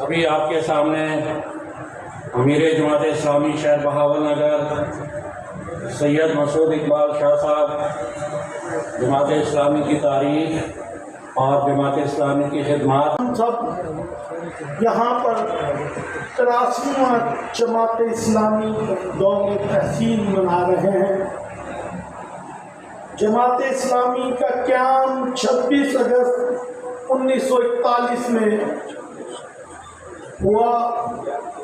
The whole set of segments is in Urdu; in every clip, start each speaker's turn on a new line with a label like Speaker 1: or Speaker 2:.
Speaker 1: ابھی آپ کے سامنے امیر جماعت اسلامی شہر بہاول نگر سید مسعود اقبال شاہ صاحب جماعت اسلامی کی تاریخ اور جماعت اسلامی کی خدمات،
Speaker 2: ہم سب یہاں پر 83واں جماعت اسلامی دور تحسین منا رہے ہیں۔ جماعت اسلامی کا قیام 26 اگست 1941 میں ہوا۔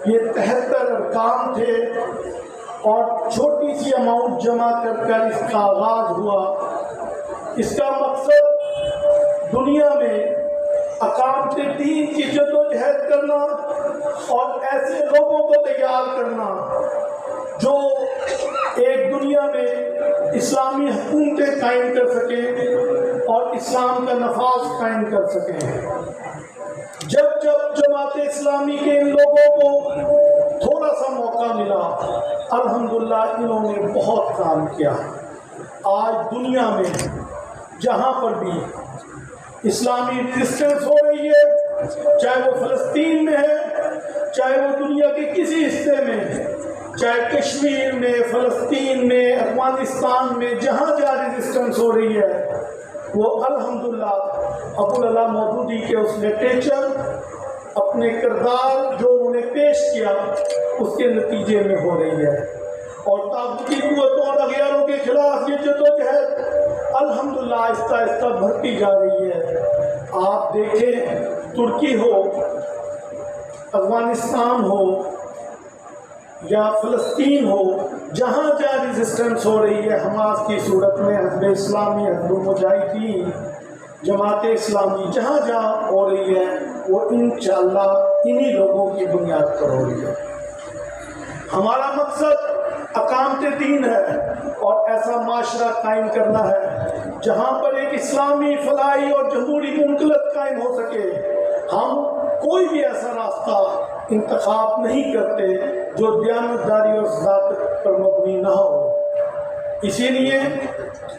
Speaker 2: یہ 73 ارکان تھے اور چھوٹی سی اماؤنٹ جمع کر اس کا آغاز ہوا۔ اس کا مقصد دنیا میں اقامت دین کی جدوجہد کرنا اور ایسے لوگوں کو تیار کرنا جو ایک دنیا میں اسلامی حکومتیں قائم کر سکیں اور اسلام کا نفاذ قائم کر سکیں۔ جب جماعت اسلامی کے ان لوگوں کو تھوڑا سا موقع ملا، الحمدللہ انہوں نے بہت کام کیا۔ آج دنیا میں جہاں پر بھی اسلامی ریزسٹنس ہو رہی ہے، چاہے وہ فلسطین میں ہے، چاہے وہ دنیا کے کسی حصے میں، چاہے کشمیر میں، فلسطین میں، افغانستان میں، جہاں ریزسٹنس ہو رہی ہے، وہ الحمدللہ ابوالعلا مودودی کے اس لٹریچر، اپنے کردار جو انہوں نے پیش کیا، اس کے نتیجے میں ہو رہی ہے۔ اور طاقتی قوتوں اور اغیاروں کے خلاف یہ جدوجہد الحمدللہ آہستہ آہستہ بڑھتی جا رہی ہے۔ آپ دیکھیں، ترکی ہو، افغانستان ہو یا فلسطین ہو، جہاں ریزسٹنس ہو رہی ہے حماس کی صورت میں، حزب اسلامی، حزب المجاہدین، جماعت اسلامی جہاں ہو رہی ہے، وہ انشاءاللہ انہی لوگوں کی بنیاد پر ہو رہی ہے۔ ہمارا مقصد اقامت دین ہے اور ایسا معاشرہ قائم کرنا ہے جہاں پر ایک اسلامی فلاحی اور جمہوری مملکت قائم ہو سکے۔ ہم کوئی بھی ایسا راستہ انتخاب نہیں کرتے جو دیانتداری اور صداقت پر مبنی نہ ہو۔ اسی لیے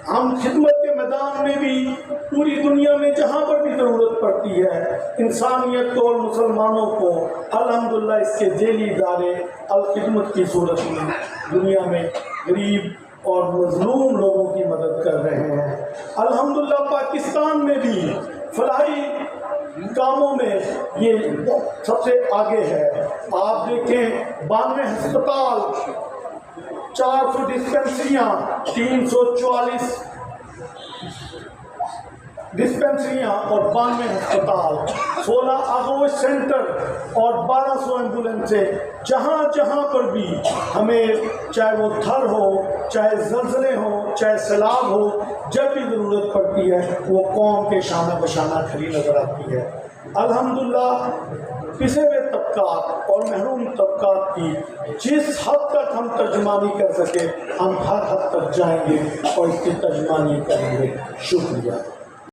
Speaker 2: ہم خدمت کے میدان میں بھی پوری دنیا میں جہاں پر بھی ضرورت پڑتی ہے، انسانیت کو اور مسلمانوں کو الحمدللہ اس کے ذیلی ادارے الخدمت کی صورت میں دنیا میں غریب اور مظلوم لوگوں کی مدد کر رہے ہیں۔ الحمدللہ پاکستان میں بھی فلاحی کاموں میں یہ سب سے آگے ہے۔ آپ دیکھیں، 92 ہسپتال، 400 ڈسپنسریاں، 344 ڈسپنسریاں اور 92 ہسپتال، 16 آغوش سینٹر اور 1200 ایمبولینسیں، جہاں پر بھی ہمیں چاہے وہ تھر ہو، چاہے زلزلے ہوں، چاہے سیلاب ہو، جب بھی ضرورت پڑتی ہے وہ قوم کے شانہ بشانہ کھڑی نظر آتی ہے۔ الحمدللہ پسے ہوئے طبقات اور محروم طبقات کی جس حد تک ہم ترجمانی کر سکے، ہم ہر حد تک جائیں گے اور اس کی ترجمانی کریں گے۔ شکریہ۔